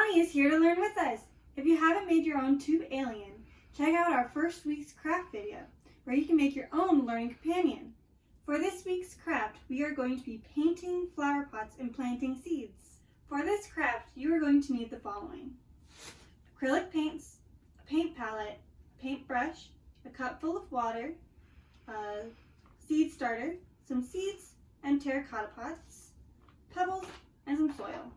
Bonnie is here to learn with us. If you haven't made your own tube alien, check out our first week's craft video, where you can make your own learning companion. For this week's craft, we are going to be painting flower pots and planting seeds. For this craft, you are going to need the following: acrylic paints, a paint palette, a paintbrush, a cup full of water, a seed starter, some seeds and terracotta pots, pebbles, and some soil.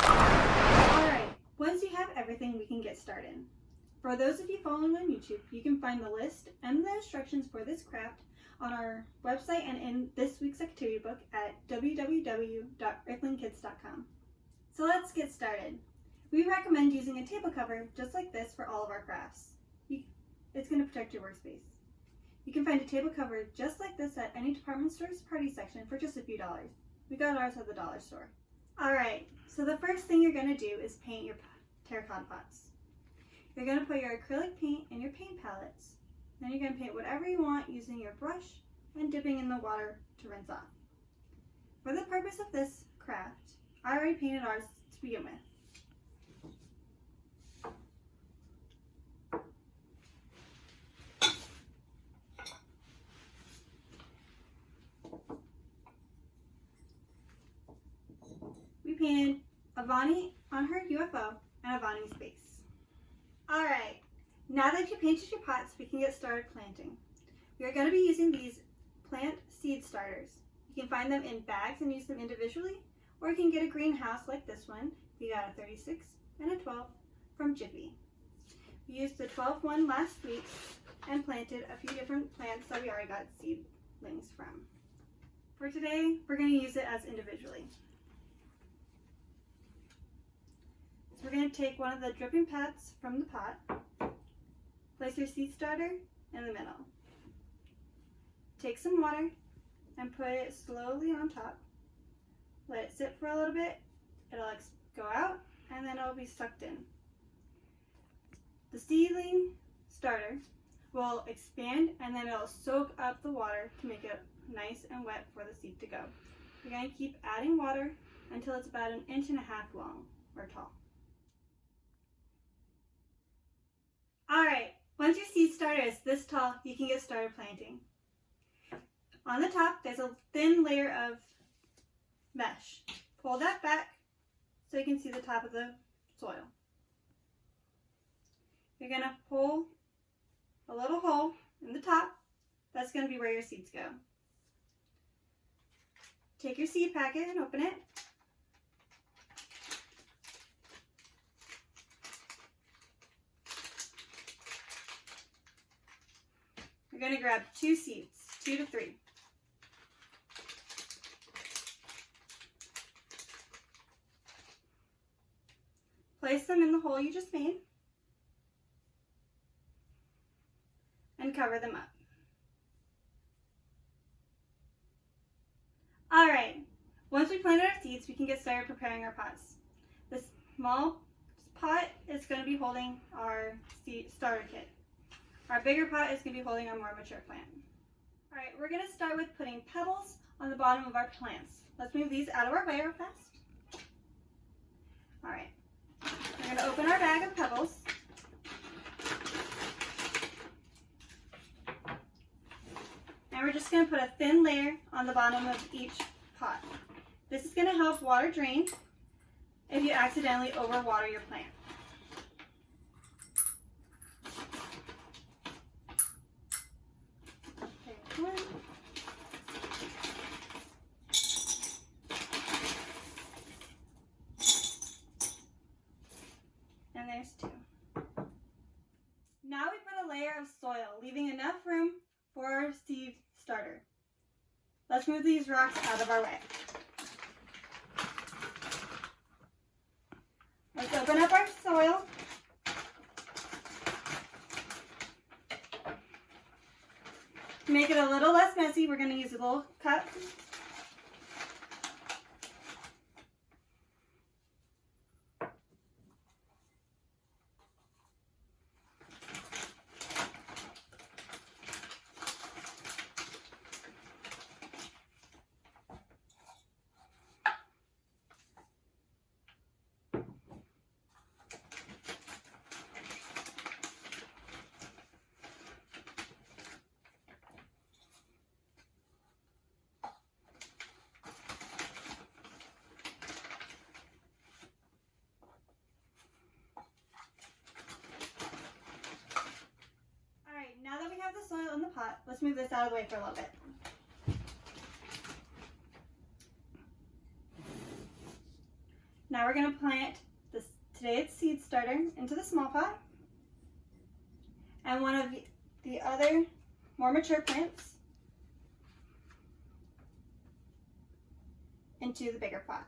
Alright, once you have everything, we can get started. For those of you following on YouTube, you can find the list and the instructions for this craft on our website and in this week's activity book at www.earthlingkids.com. So let's get started. We recommend using a table cover just like this for all of our crafts. It's going to protect your workspace. You can find a table cover just like this at any department store's party section for just a few dollars. We got ours at the dollar store. Alright, so the first thing you're going to do is paint your terracotta pots. You're going to put your acrylic paint in your paint palettes. Then you're going to paint whatever you want using your brush and dipping in the water to rinse off. For the purpose of this craft, I already painted ours to begin with. We painted a Vonnie on her UFO and a Vonnie space. Alright, now that you painted your pots, we can get started planting. We are going to be using these plant seed starters. You can find them in bags and use them individually, or you can get a greenhouse like this one. We got a 36 and a 12 from Jiffy. We used the 12 one last week and planted a few different plants that we already got seedlings from. For today, we're going to use it as individually. So we're going to take one of the dripping pads from the pot, place your seed starter in the middle. Take some water and put it slowly on top. Let it sit for a little bit, it'll go out, and then it'll be sucked in. The seedling starter will expand and then it'll soak up the water to make it nice and wet for the seed to go. You're going to keep adding water until it's about 1.5 inches long or tall. Alright, once your seed starter is this tall, you can get started planting. On the top, there's a thin layer of mesh. Pull that back so you can see the top of the soil. You're going to pull a little hole in the top. That's going to be where your seeds go. Take your seed packet and open it. You're going to grab 2 seeds, 2 to 3. Place them in the hole you just made and cover them up. Alright, once we planted our seeds, we can get started preparing our pots. This small pot is going to be holding our seed starter kit. Our bigger pot is going to be holding our more mature plant. Alright, we're going to start with putting pebbles on the bottom of our plants. Let's move these out of our way real fast. Alright, we're going to open our bag of pebbles. And we're just going to put a thin layer on the bottom of each pot. This is going to help water drain if you accidentally overwater your plant. One. And there's 2. Now we put a layer of soil, leaving enough room for our seed starter. Let's move these rocks out of our way. Let's open up our soil. To make it a little less messy, we're going to use a little cup. let's move this out of the way for a little bit. Now we're going to plant this today's seed starter into the small pot and one of the other more mature plants into the bigger pot.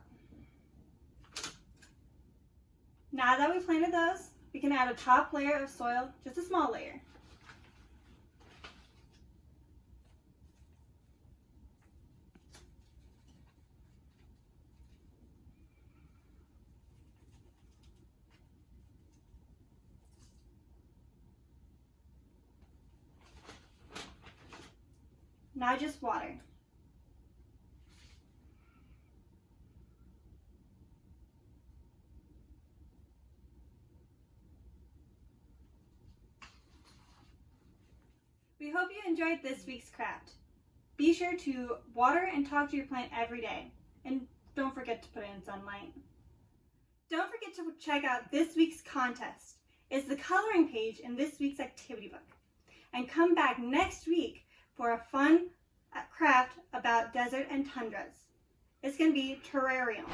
Now that we've planted those, we can add a top layer of soil, just a small layer. Now just water. We hope you enjoyed this week's craft. Be sure to water and talk to your plant every day, and don't forget to put it in sunlight. Don't forget to check out this week's contest. It's the coloring page in this week's activity book. And come back next week for a fun craft about desert and tundras. It's going to be terrarium.